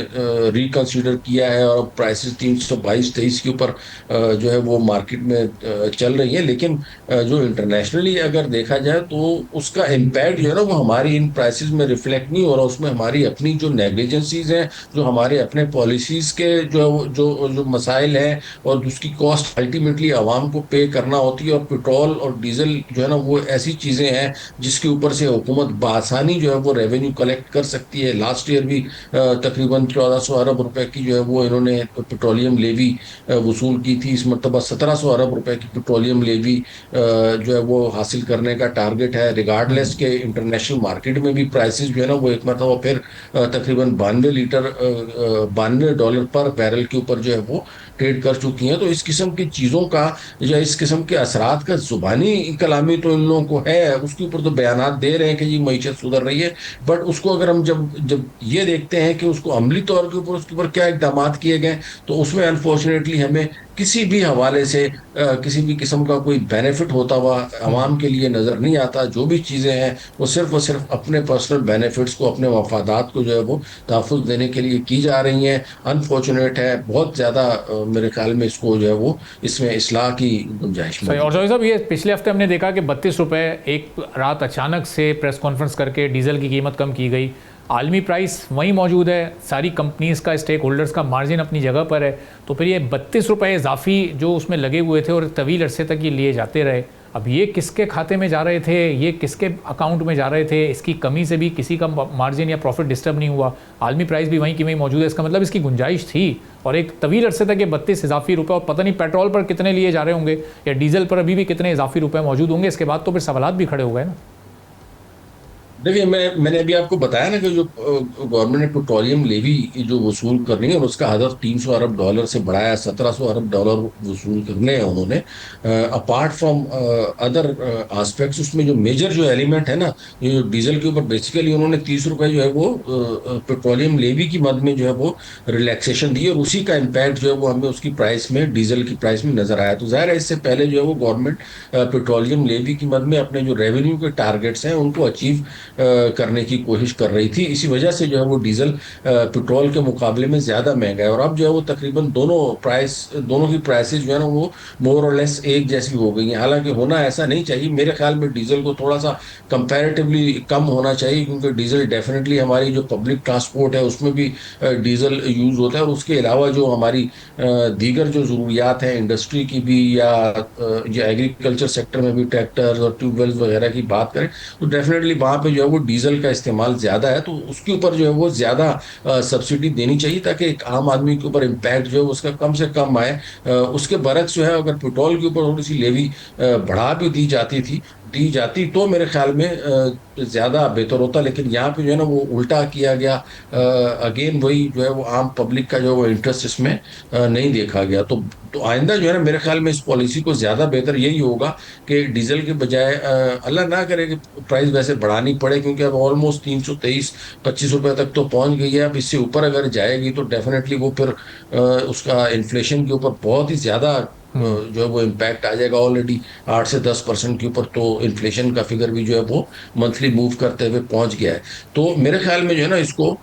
रिकंसीडर किया है और प्राइसेस 322-23 के ऊपर जो है वो मार्केट में चल रही है। लेकिन जो इंटरनेशनली अगर देखा जाए तो उसका इम्पैक्ट जो है ना वो हमारी इन प्राइसेस में रिफ्लेक्ट नहीं हो रहा। उसमें हमारी अपनी जो नेग्लिजेंसीज हैं, जो हमारे अपने पॉलिसीज के जो मसाइल हैं, और उसकी कॉस्ट अल्टीमेटली आवाम को पे करना होती है। और पेट्रोल और डीजल जो है ना वो ऐसी चीज़ें हैं जिसके ऊपर से हुकूमत बआसानी जो है वो रेवेन्यू कलेक्ट कर सकती है। लास्ट ईयर भी तकरीबन 1400 अरब रुपए की जो है वो इन्होंने पेट्रोलियम लेवी वसूल की थी। इस मरतबा 1700 अरब रुपए की पेट्रोलियम लेवी जो है वो हासिल करने का टारगेट है। रिगार्डलेस के इंटरनेशनल मार्केट में भी प्राइसेस जो है ना वो एक मरतबा फिर तकरीबन 92 डॉलर पर बैरल के ऊपर जो है वो ट्रेड कर चुकी हैं। तो इस किस्म की चीज़ों का या इस किस्म के असरात का जुबानी कलामी तो इन लोगों को है, उसके ऊपर तो बयानात दे रहे हैं कि जी मईशत सुधर रही है। बट उसको अगर हम जब जब ये देखते हैं कि उसको अमली तौर के ऊपर उसके ऊपर क्या इकदाम किए गए, तो उसमें अनफॉर्चुनेटली हमें किसी भी हवाले से किसी भी किस्म का कोई बेनिफिट होता हुआ आवाम के लिए नज़र नहीं आता। जो भी चीज़ें हैं वो सिर्फ और सिर्फ अपने पर्सनल बेनिफिट्स को, अपने मफादात को जो है वो तहफ़्फ़ुज़ देने के लिए की जा रही हैं। अनफॉर्चुनेट है, बहुत ज़्यादा मेरे ख्याल में इसको जो है वो इसमें इस्लाह की गुंजाइश सही। और चौधरी साहब, ये पिछले हफ्ते हमने देखा कि 32 रुपये एक रात अचानक से प्रेस कॉन्फ्रेंस करके डीजल की कीमत कम की गई। आलमी प्राइस वहीं मौजूद है, सारी कंपनीज़ का, स्टेक होल्डर्स का मार्जिन अपनी जगह पर है, तो फिर ये 32 रुपये इजाफी जो उसमें लगे हुए थे और तवील अरसे तक ये लिए जाते रहे, अब ये किसके खाते में जा रहे थे, ये किसके अकाउंट में जा रहे थे? इसकी कमी से भी किसी का मार्जिन या प्रॉफिट डिस्टर्ब नहीं हुआ, आलमी प्राइस भी वहीं की वहीं मौजूद है। इसका मतलब इसकी गुंजाइश थी और एक तवील अरसे तक ये 32 इजाफी रुपये, और पता नहीं पेट्रोल पर कितने लिए जा रहे होंगे या डीजल पर अभी भी कितने इजाफी रुपये मौजूद होंगे। इसके बाद तो फिर सवालात भी खड़े हो गए ना। देखिए, मैंने अभी आपको बताया ना कि जो गवर्नमेंट ने पेट्रोलियम लेवी जो वसूल करनी है और उसका हदफ 300 अरब डॉलर से बढ़ाया, 1700 अरब डॉलर वसूल करने हैं उन्होंने। अपार्ट फ्रॉम अदर आस्पेक्ट्स, उसमें जो मेजर जो एलिमेंट है ना, ये जो डीजल के ऊपर बेसिकली उन्होंने 30 रुपए जो है वो पेट्रोलियम लेवी की मद में जो है वो रिलैक्सेशन दी, और उसी का इम्पैक्ट जो है वो हमें उसकी प्राइस में, डीजल की प्राइस में नजर आया। तो जाहिर है इससे पहले जो है वो गवर्नमेंट पेट्रोलियम लेवी की मद में अपने जो रेवेन्यू के टारगेट्स हैं उनको अचीव करने की कोशिश कर रही थी। इसी वजह से जो है वो डीजल पेट्रोल के मुकाबले में ज़्यादा महंगा है। और अब जो है वो तकरीबन दोनों की प्राइसेस जो है ना वो मोर और लेस एक जैसी हो गई हैं। हालांकि होना ऐसा नहीं चाहिए, मेरे ख्याल में डीजल को थोड़ा सा कंपैरेटिवली कम होना चाहिए, क्योंकि डीजल डेफिनेटली हमारी जो पब्लिक ट्रांसपोर्ट है उसमें भी डीजल यूज़ होता है। और उसके अलावा जो हमारी दीगर जो ज़रूरियात हैं इंडस्ट्री की भी, या एग्रीकल्चर सेक्टर में भी ट्रैक्टर और ट्यूबवेल्स वगैरह की बात करें, तो डेफिनेटली वहाँ पे जो है वो डीजल का इस्तेमाल ज़्यादा है। तो उसके ऊपर जो है वो ज़्यादा सब्सिडी देनी चाहिए, ताकि एक आम आदमी के ऊपर इम्पैक्ट जो है उसका कम से कम आए। उसके बरक्स जो है अगर पेट्रोल के ऊपर थोड़ी सी लेवी बढ़ा भी दी जाती थी, दी जाती तो मेरे ख्याल में ज़्यादा बेहतर होता, लेकिन यहाँ पे जो है ना वो उल्टा किया गया। अगेन वही जो है वो आम पब्लिक का जो वो इंटरेस्ट इसमें नहीं देखा गया। तो आइंदा जो है ना मेरे ख्याल में इस पॉलिसी को ज़्यादा बेहतर यही होगा कि डीजल के बजाय अल्लाह ना करे कि प्राइस वैसे बढ़ानी पड़े, क्योंकि अब ऑलमोस्ट 323-25 रुपए तक तो पहुंच गई है। अब इससे ऊपर अगर जाएगी तो डेफिनेटली वो फिर उसका इन्फ्लेशन के ऊपर बहुत ही ज़्यादा जो है वो इम्पैक्ट आ जाएगा। ऑलरेडी 8 से 10% के ऊपर तो इन्फ्लेशन का फिगर भी जो है वो मंथली मूव करते हुए पहुंच गया है। तो मेरे ख्याल में जो है ना इसको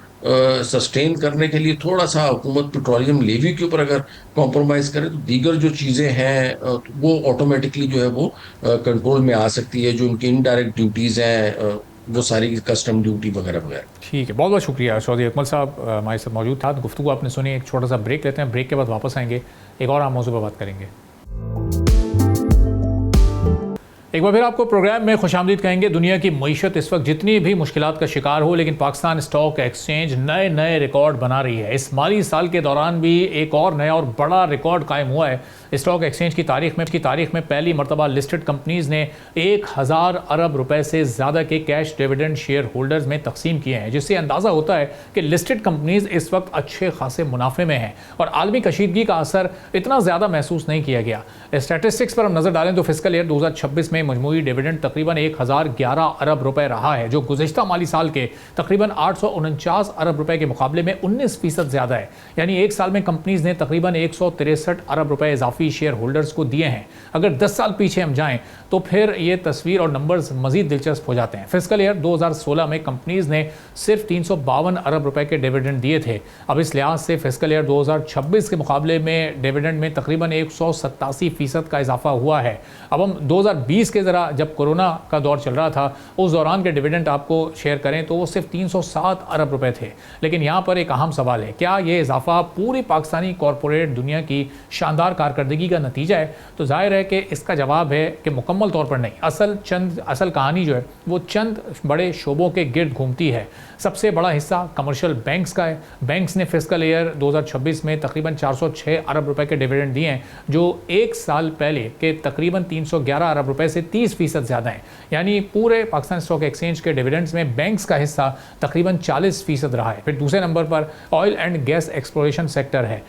सस्टेन करने के लिए थोड़ा सा हुकूमत पेट्रोलियम लेवी के ऊपर अगर कॉम्प्रोमाइज करे तो दीगर जो चीज़ें हैं तो वो ऑटोमेटिकली जो है वो कंट्रोल में आ सकती है। जो उनकी इनडायरेक्ट ड्यूटीज़ हैं वो सारी कस्टम ड्यूटी वगैरह वगैरह। ठीक है, बहुत बहुत शुक्रिया चौधरी अकमल साहब हमारे साथ मौजूद था। गुफ्तगू आपने सुनी। एक छोटा सा ब्रेक लेते हैं, ब्रेक के बाद वापस आएंगे, एक और आम मौजू पर बात करेंगे। एक बार फिर आपको प्रोग्राम में खुशामदीद कहेंगे। दुनिया की मईशत इस वक्त जितनी भी मुश्किलात का शिकार हो, लेकिन पाकिस्तान स्टॉक एक्सचेंज नए नए रिकॉर्ड बना रही है। इस माली साल के दौरान भी एक और नया और बड़ा रिकॉर्ड कायम हुआ है स्टॉक एक्सचेंज की तारीख में पहली मरतबा लिस्टेड कंपनीज ने 1000 अरब रुपए से ज़्यादा के कैश डिविडेंड शेयर होल्डर्स में तकसीम किए हैं, जिससे अंदाज़ा होता है कि लिस्टेड कंपनीज इस वक्त अच्छे खासे मुनाफे में हैं और आलमी कशीदगी का असर इतना ज़्यादा महसूस नहीं किया गया। स्टैटिस्टिक्स पर हम नज़र डालें तो फिस्कल ईयर 2026 में मजमूई डिविडेंड तकरीबन 1011 अरब रुपए रहा है, जो गुज़िश्ता माली साल के तकरीबन 849 अरब रुपए के मुकाबले में 19% ज़्यादा है। यानी एक साल में कंपनीज ने तकरीबन 163 अरब रुपए इजाफी शेयर होल्डर्स को दिए हैं। अगर 10 साल पीछे हम जाएं तो फिर ये तस्वीर और नंबर्स मजीद दिलचस्प हो जाते हैं। फिस्कल ईयर 2016 में कंपनीज ने सिर्फ 352 अरब रुपए के डिविडेंड दिए थे। अब इस लिहाज से फिस्कल ईयर 2026 के मुकाबले में डिविडेंड में तकरीबन 187% का इजाफा हुआ है। अब हम 2020 के ज़रा जब कोरोना का दौर चल रहा था उस दौरान के डिविडेंड आपको शेयर करें तो वो सिर्फ 307 अरब रुपए थे। लेकिन यहाँ पर एक अहम सवाल है, क्या ये इजाफा पूरी पाकिस्तानी कॉरपोरेट दुनिया की शानदार कारकर्दगी का नतीजा है? तो जाहिर है कि इसका जवाब है कि मुकम्मल तौर पर नहीं। असल कहानी जो है वो चंद बड़े शोबों के गिर्द घूमती है। सबसे बड़ा हिस्सा कमर्शियल बैंक्स का है। बैंक्स ने फिस्कल ईयर 2026 में तकरीबन 406 अरब रुपए के डिविडेंड दिए हैं, जो एक साल पहले के तकरीबन 311 अरब रुपए से 30% ज़्यादा है। यानी पूरे पाकिस्तान स्टॉक एक्सचेंज के डिविडेंड्स में बैंक्स का हिस्सा तकरीबन 40% रहा है। फिर दूसरे नंबर पर oil and gas exploration sector है।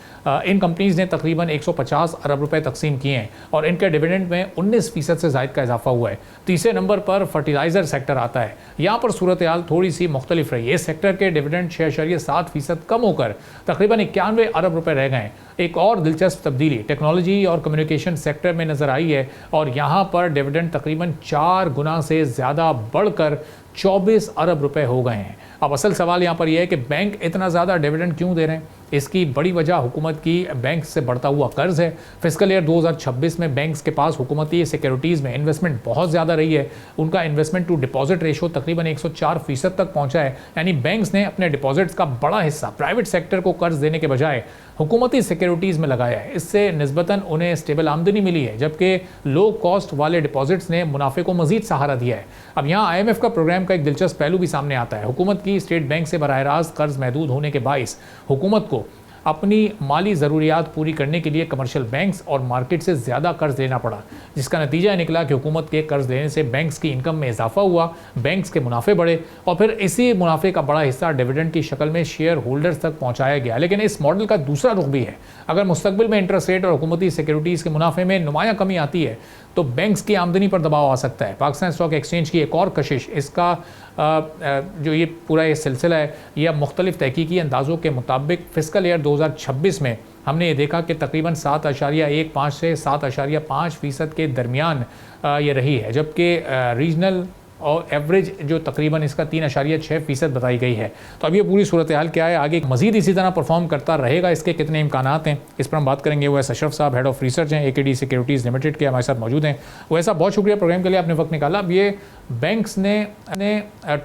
इन कंपनीज ने तकरीबन 150 अरब रुपए तकसीम किए हैं और इनके डिविडेंड में 19% से ज़ायद का इजाफा हुआ है। तीसरे नंबर पर फर्टिलाइज़र सेक्टर आता है। यहाँ पर सूरत हाल थोड़ी सी मुख्तलिफ रही है। इस सेक्टर के डिविडेंड 6.7% कम होकर तकरीबन 91 अरब रुपए रह गए। एक और दिलचस्प तब्दीली टेक्नोलॉजी और कम्युनिकेशन सेक्टर में नज़र आई है और यहाँ पर डिविडेंड तकरीबन 4 गुना से ज़्यादा बढ़कर 24 अरब रुपए हो गए हैं। अब असल सवाल यहाँ पर यह है कि बैंक इतना ज़्यादा डिविडेंड क्यों दे रहे हैं? इसकी बड़ी वजह हुकूमत की बैंक से बढ़ता हुआ कर्ज है। फिस्कल ईयर 2026 में बैंक्स के पास हुकूमती सिक्योरिटीज़ में इन्वेस्टमेंट बहुत ज़्यादा रही है। उनका इन्वेस्टमेंट टू डिपॉजिट रेशो तकरीबन 104% तक पहुँचा है। यानी बैंक्स ने अपने डिपॉजिट्स का बड़ा हिस्सा प्राइवेट सेक्टर को कर्ज देने के बजाय हुकूमती सिक्योरिटीज़ में लगाया है। इससे निस्बतन उन्हें स्टेबल आमदनी मिली है, जबकि लो कॉस्ट वाले डिपॉजिट्स ने मुनाफे को मजीद सहारा दिया है। अब यहाँ IMF का प्रोग्राम का एक दिलचस्प पहलू भी सामने आता है। हुकूमत की स्टेट बैंक से बराह रास्त कर्ज महदूद होने के बाइस हुकूमत को अपनी माली ज़रूरियात पूरी करने के लिए कमर्शियल बैंक्स और मार्केट से ज़्यादा कर्ज लेना पड़ा, जिसका नतीजा निकला कि हुकूमत के कर्ज लेने से बैंक्स की इनकम में इजाफा हुआ, बैंक्स के मुनाफे बढ़े और फिर इसी मुनाफे का बड़ा हिस्सा डिविडेंड की शक्ल में शेयर होल्डर्स तक पहुँचाया गया। लेकिन इस मॉडल का दूसरा रुख भी है। अगर मुस्तकबिल में इंटरेस्ट रेट और हुकूमती सिक्योरिटीज़ के मुनाफे में नुमाया कमी आती है तो बैंक्स की आमदनी पर दबाव आ सकता है। पाकिस्तान स्टॉक एक्सचेंज की एक और कशिश, इसका जो ये पूरा ये सिलसिला है, यह मुख्तलिफ तहकीकी अंदाज़ों के मुताबिक फ़िस्कल ईयर 2026 में हमने ये देखा कि तकरीबन 7.15 से 7.5% के दरमियान ये रही है, जबकि रीजनल और एवरेज जो तकरीबन इसका 3.6% बताई गई है। तो अब ये पूरी सूरत हाल क्या है, आगे मजीद इसी तरह परफॉर्म करता रहेगा, इसके कितने इम्कानात हैं, इस पर हम बात करेंगे। वैस अशरफ साहब हेड ऑफ रिसर्च हैं AKD सिक्योरिटीज़ लिमिटेड के, हमारे साथ मौजूद हैं। वैसा बहुत शुक्रिया प्रोग्राम के लिए, आपने वक्त निकाला। अब ये बैंक्स ने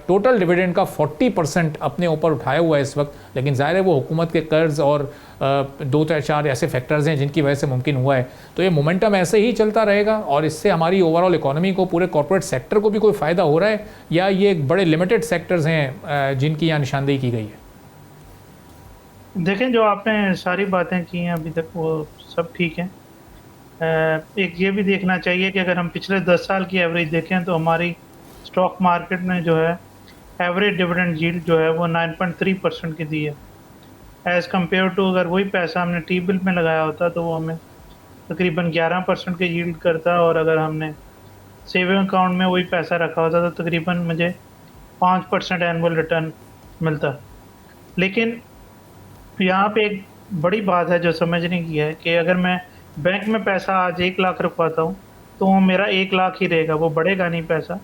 टोटल डिविडेंड का 40% अपने ऊपर उठाया हुआ है इस वक्त, लेकिन ज़ाहिर है वो हुकूमत के कर्ज और 2-4 ऐसे फैक्टर्स हैं जिनकी वजह से मुमकिन हुआ है। तो ये मोमेंटम ऐसे ही चलता रहेगा और इससे हमारी ओवरऑल इकोनॉमी को, पूरे कॉर्पोरेट सेक्टर को भी कोई फ़ायदा हो रहा है, या ये बड़े लिमिटेड सेक्टर्स हैं जिनकी यहाँ निशानदेही की गई है? देखें, जो आपने सारी बातें की हैं अभी तक वो सब ठीक हैं, एक ये भी देखना चाहिए कि अगर हम पिछले 10 साल की एवरेज देखें तो हमारी स्टॉक मार्केट ने जो है एवरेज डिविडेंड यील्ड जो है वो 9.3% की दी है, एज़ कम्पेयर टू अगर वही पैसा हमने टी बिल में लगाया होता तो वो हमें तकरीबन 11% के यील्ड करता, और अगर हमने सेविंग अकाउंट में वही पैसा रखा होता तो तकरीबन मुझे 5% एनुअल रिटर्न मिलता। लेकिन यहाँ पे एक बड़ी बात है जो समझने की है कि अगर मैं बैंक में पैसा आज 1 लाख रखवाता हूँ, तो वो मेरा 1 लाख ही रहेगा, वो बढ़ेगा नहीं पैसा।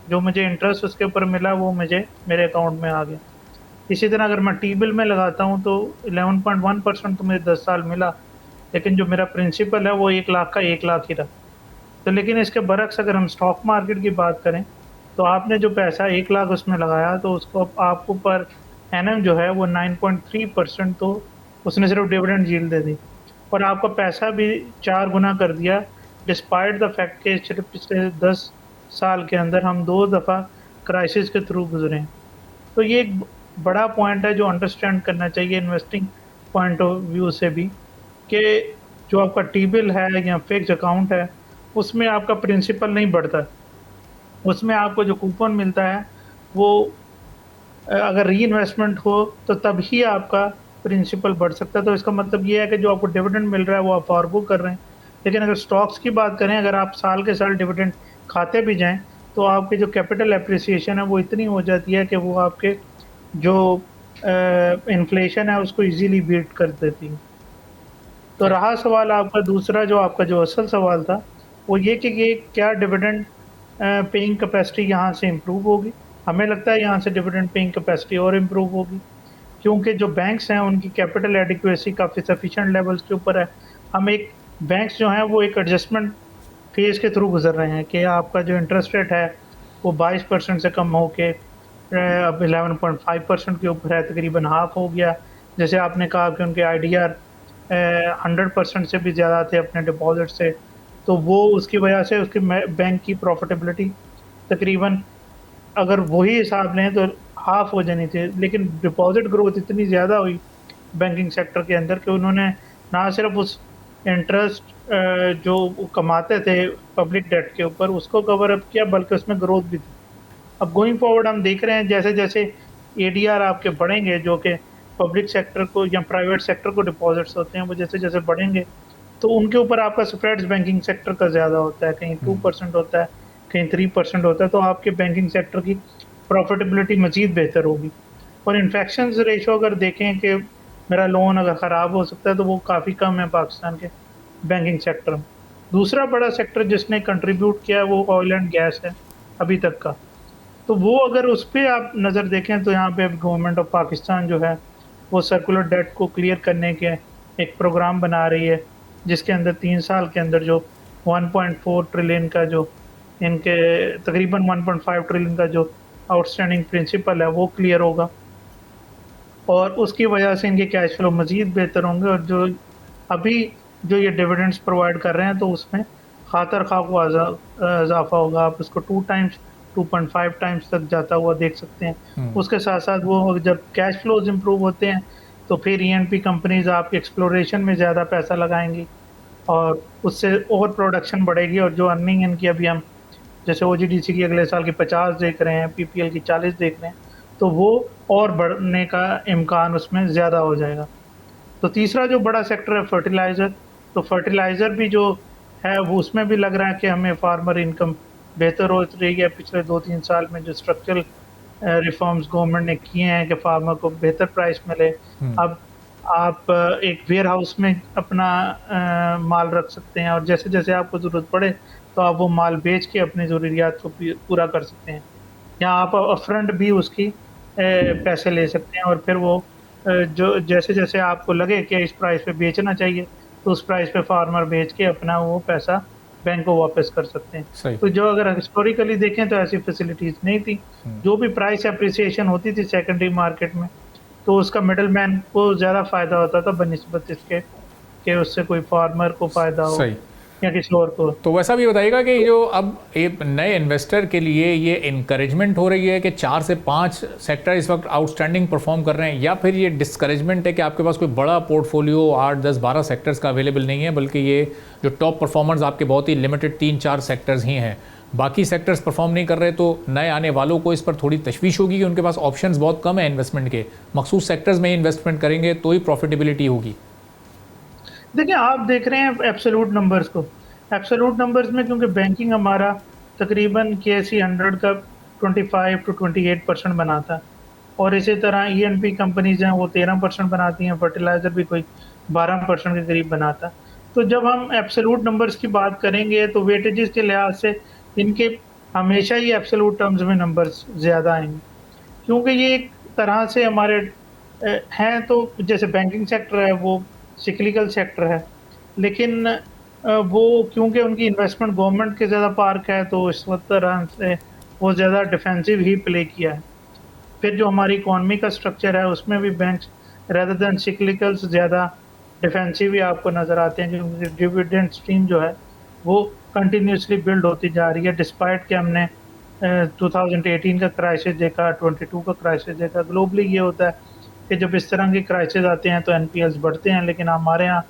जो मुझे इंटरेस्ट उसके ऊपर मिला वो मुझे मेरे अकाउंट में आ गया। इसी तरह अगर मैं टी बिल में लगाता हूँ तो 11.1% तो मुझे 10 साल मिला, लेकिन जो मेरा प्रिंसिपल है वो 1 लाख का 1 लाख ही रहा। तो लेकिन इसके बरक्स अगर हम स्टॉक मार्केट की बात करें, तो आपने जो पैसा 1 लाख उसमें लगाया तो उसको आपको पर एनम जो है वो 9.3% तो उसने सिर्फ डिविडेंड यील्ड दे दी, और आपका पैसा भी 4 गुना कर दिया, डिस्पाइट द फैक्ट कि सिर्फ पिछले 10 साल के अंदर हम 2 दफ़ा क्राइसिस के थ्रू गुजरे हैं। तो ये एक बड़ा पॉइंट है जो अंडरस्टैंड करना चाहिए इन्वेस्टिंग पॉइंट ऑफ व्यू से भी, कि जो आपका टी बिल है या फिक्स अकाउंट है, उसमें आपका प्रिंसिपल नहीं बढ़ता। उसमें आपको जो कूपन मिलता है वो अगर री-इन्वेस्टमेंट हो तो तभी आपका प्रिंसिपल बढ़ सकता है। तो इसका मतलब ये है कि जो आपको डिविडेंड मिल रहा है वो आप फॉरगो कर रहे हैं। लेकिन अगर स्टॉक्स की बात करें, अगर आप साल के साल डिविडेंड खाते भी जाएँ, तो आपकी जो कैपिटल एप्रिसिएशन है वो इतनी हो जाती है कि वो आपके जो इन्फ्लेशन है उसको ईज़िली बीट कर देती है। तो रहा सवाल आपका दूसरा, जो आपका जो असल सवाल था, वो ये कि ये क्या डिविडेंड पेइंग कैपेसिटी यहाँ से इम्प्रूव होगी? हमें लगता है यहाँ से डिविडेंड पेइंग कैपेसिटी और इम्प्रूव होगी, क्योंकि जो बैंक्स हैं उनकी कैपिटल एडिक्वेसी काफ़ी सफिशिएंट लेवल्स के ऊपर है। हम एक बैंक्स जो हैं वो एक एडजस्टमेंट फेज़ के थ्रू गुज़र रहे हैं कि आपका जो इंटरेस्ट रेट है वो 22% से कम होके अब 11.5% के ऊपर है, तकरीबन हाफ़ हो गया। जैसे आपने कहा कि उनके आईडीआर 100% से भी ज़्यादा थे अपने डिपॉज़िट से, तो वो उसकी वजह से उसकी बैंक की प्रॉफ़िटेबिलिटी तकरीबन अगर वही हिसाब लें तो हाफ़ हो जानी चाहिए। लेकिन डिपॉज़िट ग्रोथ इतनी ज़्यादा हुई बैंकिंग सेक्टर के अंदर कि उन्होंने ना सिर्फ उस इंटरेस्ट जो वो कमाते थे पब्लिक डेट के ऊपर उसको कवर अप किया, बल्कि उसमें ग्रोथ भी थी। अब गोइंग फॉरवर्ड हम देख रहे हैं जैसे-जैसे एडीआर आपके बढ़ेंगे, जो कि पब्लिक सेक्टर को या प्राइवेट सेक्टर को डिपॉज़िट्स होते हैं, वो जैसे-जैसे बढ़ेंगे तो उनके ऊपर आपका स्प्रेड्स बैंकिंग सेक्टर का ज़्यादा होता है, कहीं 2% होता है, कहीं 3% होता है, तो आपके बैंकिंग सेक्टर की प्रॉफ़िटेबिलिटी मज़ीद बेहतर होगी। और इन्फेक्शंस रेशो अगर देखें कि मेरा लोन अगर ख़राब हो सकता है तो वो काफ़ी कम है पाकिस्तान के बैंकिंग सेक्टर में। दूसरा बड़ा सेक्टर जिसने कंट्रीब्यूट किया है वो ऑयल एंड गैस है अभी तक का। तो वो अगर उस पे आप नज़र देखें तो यहाँ पे अब गवर्नमेंट ऑफ पाकिस्तान जो है वो सर्कुलर डेट को क्लियर करने के एक प्रोग्राम बना रही है, जिसके अंदर 3 साल के अंदर जो 1.4 ट्रिलियन का जो इनके तकरीबन 1.5 ट्रिलियन का जो आउटस्टैंडिंग प्रिंसिपल है वो क्लियर होगा, और उसकी वजह से इनके कैश फ्लो मज़ीद बेहतर होंगे। और जो अभी जो ये डिविडेंड्स प्रोवाइड कर रहे हैं तो उसमें खातर खा को इज़ाफ़ा होगा। आप उसको 2 टाइम्स 2.5 टाइम्स तक जाता हुआ देख सकते हैं। उसके साथ-साथ वो जब कैश फ्लोज़ इम्प्रूव होते हैं तो फिर ईएनपी कंपनीज़ आपकी एक्सप्लोरेशन में ज़्यादा पैसा लगाएँगी, और उससे और प्रोडक्शन बढ़ेगी, और जो अर्निंग इनकी अभी हम जैसे ओजीडीसी की अगले साल की 50 देख रहे हैं, पीपीएल की 40 देख रहे हैं, तो वो और बढ़ने का इम्कान उसमें ज़्यादा हो जाएगा। तो तीसरा जो बड़ा सेक्टर है फर्टिलाइज़र, तो फर्टिलाइज़र भी जो है वो उसमें भी लग रहा है कि हमें फार्मर इनकम बेहतर हो रही है। पिछले 2-3 साल में जो स्ट्रक्चरल रिफॉर्म्स गवर्नमेंट ने किए हैं कि फार्मर को बेहतर प्राइस मिले। अब आप एक वेयर हाउस में अपना माल रख सकते हैं, और जैसे-जैसे आपको ज़रूरत पड़े तो आप वो माल बेच के अपनी ज़रूरियात को पूरा कर सकते हैं। या आप अपफ्रंट भी उसकी पैसे ले सकते हैं, और फिर वो जो जैसे-जैसे आपको लगे कि इस प्राइस पे बेचना चाहिए, तो उस प्राइस पे फार्मर बेच के अपना वो पैसा बैंक को वापस कर सकते हैं। सही। तो जो अगर हिस्टोरिकली देखें तो ऐसी फैसिलिटीज़ नहीं थी। जो भी प्राइस एप्रिसिएशन होती थी सेकेंडरी मार्केट में, तो उसका मिडलमैन को ज़्यादा फ़ायदा होता था बनिस्बत इसके कि उससे कोई फार्मर को फ़ायदा हो। सही। या किसी और को। तो वैसा भी बताइएगा कि जो अब एक नए इन्वेस्टर के लिए ये इनकरेजमेंट हो रही है कि 4 से 5 सेक्टर इस वक्त आउटस्टैंडिंग परफॉर्म कर रहे हैं, या फिर ये डिस्करेजमेंट है कि आपके पास कोई बड़ा पोर्टफोलियो 8, 10, 12 सेक्टर्स का अवेलेबल नहीं है, बल्कि ये जो टॉप परफॉर्मर्स आपके बहुत ही लिमिटेड 3-4 सेक्टर्स ही हैं, बाकी सेक्टर्स परफॉर्म नहीं कर रहे, तो नए आने वालों को इस पर थोड़ी तशवीश होगी कि उनके पास ऑप्शंस बहुत कम है इन्वेस्टमेंट के, मखसूस सेक्टर्स में इन्वेस्टमेंट करेंगे तो ही प्रॉफिटेबिलिटी होगी। देखिए, आप देख रहे हैं एब्सोल्यूट नंबर्स को। एब्सोल्यूट नंबर्स में क्योंकि बैंकिंग हमारा तकरीबन केएसई 100 का 25 to 28% बनाता है, और इसी तरह ईएनपी कंपनीज हैं वो 13% बनाती हैं, फर्टिलाइज़र भी कोई 12% के करीब बनाता है। तो जब हम एब्सोल्यूट नंबर्स की बात करेंगे तो वेटेजेस के लिहाज से इनके हमेशा ही एब्सोल्यूट टर्म्स में नंबर्स ज़्यादा आएंगे, क्योंकि ये एक तरह से हमारे हैं। तो जैसे बैंकिंग सेक्टर है वो सिक्लिकल सेक्टर है, लेकिन वो क्योंकि उनकी इन्वेस्टमेंट गवर्नमेंट के ज़्यादा पार्क है, तो इस वक्त तरह से वो ज़्यादा डिफेंसिव ही प्ले किया है। फिर जो हमारी इकॉनमी का स्ट्रक्चर है उसमें भी बैंक्स रेदर देन सिक्लिकल्स ज़्यादा डिफेंसिव ही आपको नज़र आते हैं, क्योंकि डिविडेंड स्ट्रीम जो है वो कंटिन्यूसली बिल्ड होती जा रही है, डिस्पाइट कि हमने 2018 का क्राइसिस देखा, 22 का क्राइसिस देखा। ग्लोबली ये होता है कि जब इस तरह के क्राइसिस आते हैं तो एनपीएल्स बढ़ते हैं, लेकिन हमारे यहाँ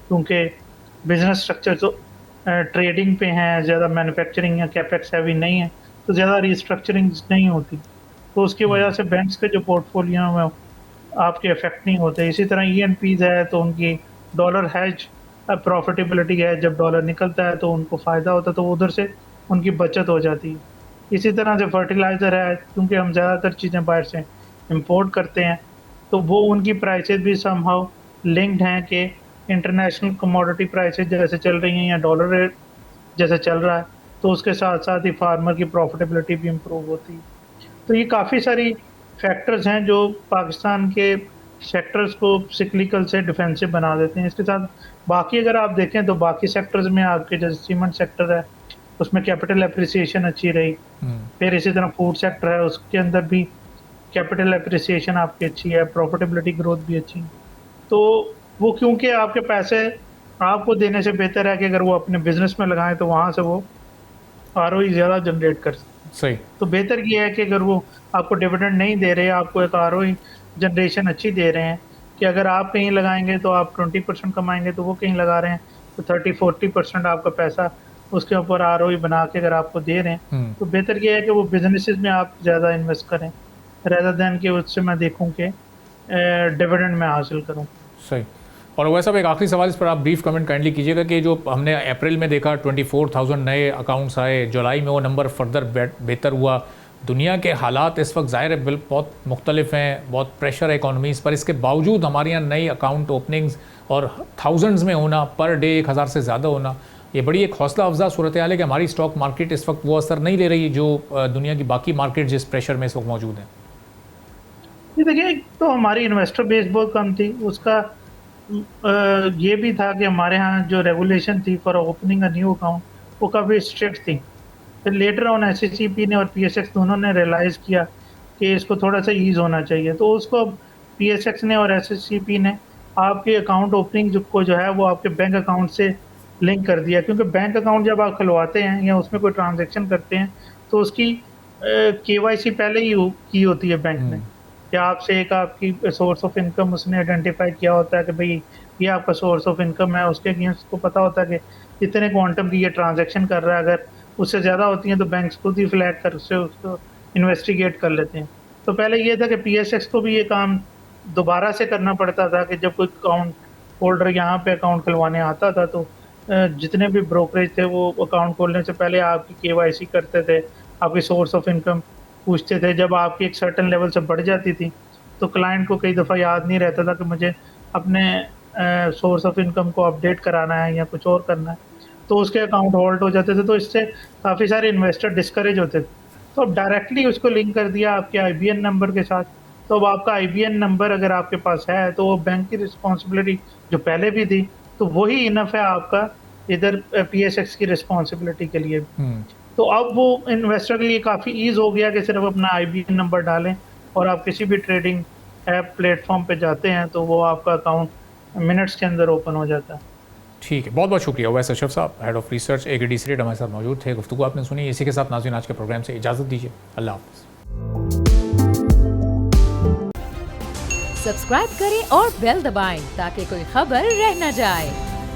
क्योंकि बिजनेस स्ट्रक्चर तो ट्रेडिंग पे हैं, ज़्यादा मैन्युफैक्चरिंग या कैपेक्स हैवी नहीं है, तो ज़्यादा रिस्ट्रक्चरिंग नहीं होती, तो उसकी वजह से बैंक्स के जो पोर्टफोलियो में आपके इफेक्ट नहीं होते। इसी तरह ईएनपीज है तो उनकी डॉलर हैज प्रॉफिटेबिलिटी है, जब डॉलर निकलता है तो उनको फ़ायदा होता है, तो उधर से उनकी बचत हो जाती है। इसी तरह से फर्टिलाइज़र है, क्योंकि हम ज़्यादातर चीज़ें बाहर से इंपोर्ट करते हैं, तो वो उनकी प्राइसेस भी समहाउ लिंक्ड हैं कि इंटरनेशनल कमोडिटी प्राइसेस जैसे चल रही हैं या डॉलर रेट जैसे चल रहा है, तो उसके साथ साथ ही फार्मर की प्रॉफिटेबिलिटी भी इम्प्रूव होती है। तो ये काफ़ी सारी फैक्टर्स हैं जो पाकिस्तान के सेक्टर्स को सिक्लिकल से डिफेंसिव बना देते हैं। इसके साथ बाकी अगर आप देखें तो बाकी सेक्टर्स में आपके जैसे सीमेंट सेक्टर है उसमें कैपिटल एप्रिसिएशन अच्छी रही, फिर इसी तरह फूड सेक्टर है उसके अंदर भी कैपिटल एप्रिसिएशन आपकी अच्छी है, प्रॉफिटेबिलिटी ग्रोथ भी अच्छी है। तो वो क्योंकि आपके पैसे आपको देने से बेहतर है कि अगर वो अपने बिजनेस में लगाएं तो वहाँ से वो आरओई ज़्यादा जनरेट कर सकते। सही। तो बेहतर ये है कि अगर वो आपको डिविडेंड नहीं दे रहे, आपको एक आरओई जनरेशन अच्छी दे रहे हैं कि अगर आप कहीं लगाएंगे तो आप 20% कमाएंगे, तो वो कहीं लगा रहे हैं तो 30-40% आपका पैसा उसके ऊपर आरओई बना के अगर आपको दे रहे हैं, तो बेहतर ये है कि वो बिजनेसेस में आप ज़्यादा इन्वेस्ट करें रेदर देन कि उससे मैं देखूं कि डिविडेंड में हासिल करूं। सही। और वैसा एक आखिरी सवाल इस पर आप ब्रीफ कमेंट काइंडली कीजिएगा कि जो हमने अप्रैल में देखा 24,000 नए अकाउंट्स आए, जुलाई में वो नंबर फर्दर बेहतर हुआ। दुनिया के हालात इस वक्त ज़ाहिर है बहुत मुख्तलिफ हैं, बहुत प्रेशर है इकॉनमीज़ पर, इसके बावजूद हमारे यहाँ नई अकाउंट ओपनिंग्स और थाउजेंड्स में होना, पर डे 1000 से ज़्यादा होना, ये बड़ी एक हौसला अफजा सूरत हाल है कि हमारी स्टॉक मार्केट इस वक्त वो असर नहीं ले रही जो दुनिया की बाकी मार्केट जिस प्रेशर में इस वक्त मौजूद हैं। ये देखिए, तो हमारी इन्वेस्टर बेस बहुत कम थी, उसका ये भी था कि हमारे यहाँ जो रेगुलेशन थी for opening a new account वो काफ़ी स्ट्रिक्ट थी। फिर लेटर ऑन एसएससीपी ने और पीएसएक्स दोनों ने रियलाइज़ किया कि इसको थोड़ा सा ईज़ होना चाहिए, तो उसको पीएसएक्स ने और एसएससीपी ने आपके अकाउंट ओपनिंग को जो है वो आपके बैंक अकाउंट से लिंक कर दिया, क्योंकि बैंक अकाउंट जब आप खुलवाते हैं या उसमें कोई ट्रांजेक्शन करते हैं तो उसकी केवाईसी पहले ही की होती है बैंक ने, या आपसे एक आपकी सोर्स ऑफ इनकम उसने आइडेंटिफाई किया होता है कि भाई ये आपका सोर्स ऑफ इनकम है, उसके अगेंस्ट को पता होता है कि इतने क्वांटम की ये ट्रांजैक्शन कर रहा है, अगर उससे ज़्यादा होती हैं तो बैंक्स खुद ही फ्लैग कर उससे उसको इन्वेस्टिगेट कर लेते हैं। तो पहले ये था कि पीएसएक्स को भी ये काम दोबारा से करना पड़ता था कि जब कोई अकाउंट होल्डर यहाँ पे अकाउंट खुलवाने आता था तो जितने भी ब्रोकरेज थे वो अकाउंट खोलने से पहले आपकी केवाईसी करते थे, आपकी सोर्स ऑफ इनकम पूछते थे। जब आपकी एक सर्टेन लेवल से बढ़ जाती थी तो क्लाइंट को कई दफ़ा याद नहीं रहता था कि मुझे अपने सोर्स ऑफ इनकम को अपडेट कराना है या कुछ और करना है, तो उसके अकाउंट होल्ड हो जाते थे। तो इससे काफ़ी सारे इन्वेस्टर डिस्करेज होते थे। तो अब डायरेक्टली उसको लिंक कर दिया आपके आईबीएन नंबर के साथ, तो अब आपका आईबीएन नंबर अगर आपके पास है तो वो बैंक की रिस्पॉन्सिबिलिटी जो पहले भी थी तो वही इनफ है आपका इधर पीएसएक्स की रिस्पॉन्सिबिलिटी के लिए। तो अब वो इन्वेस्टर के लिए काफ़ी ईज हो गया कि सिर्फ अपना आईबीएन नंबर डालें और आप किसी भी ट्रेडिंग ऐप प्लेटफॉर्म पे जाते हैं तो वो आपका अकाउंट मिनट्स के अंदर ओपन हो जाता है। ठीक है, बहुत बहुत शुक्रिया। वैसे अशरफ साहब, हेड ऑफ रिसर्च AKD सीरेट, हमारे साथ मौजूद थे। गुफ्तगू आपने सुनी। इसी के साथ नाज़रीन आज के प्रोग्राम से इजाज़त दीजिए। अल्लाह हाफ़िज़। सब्सक्राइब करें और बेल दबाएं ताकि कोई खबर रह न जाए।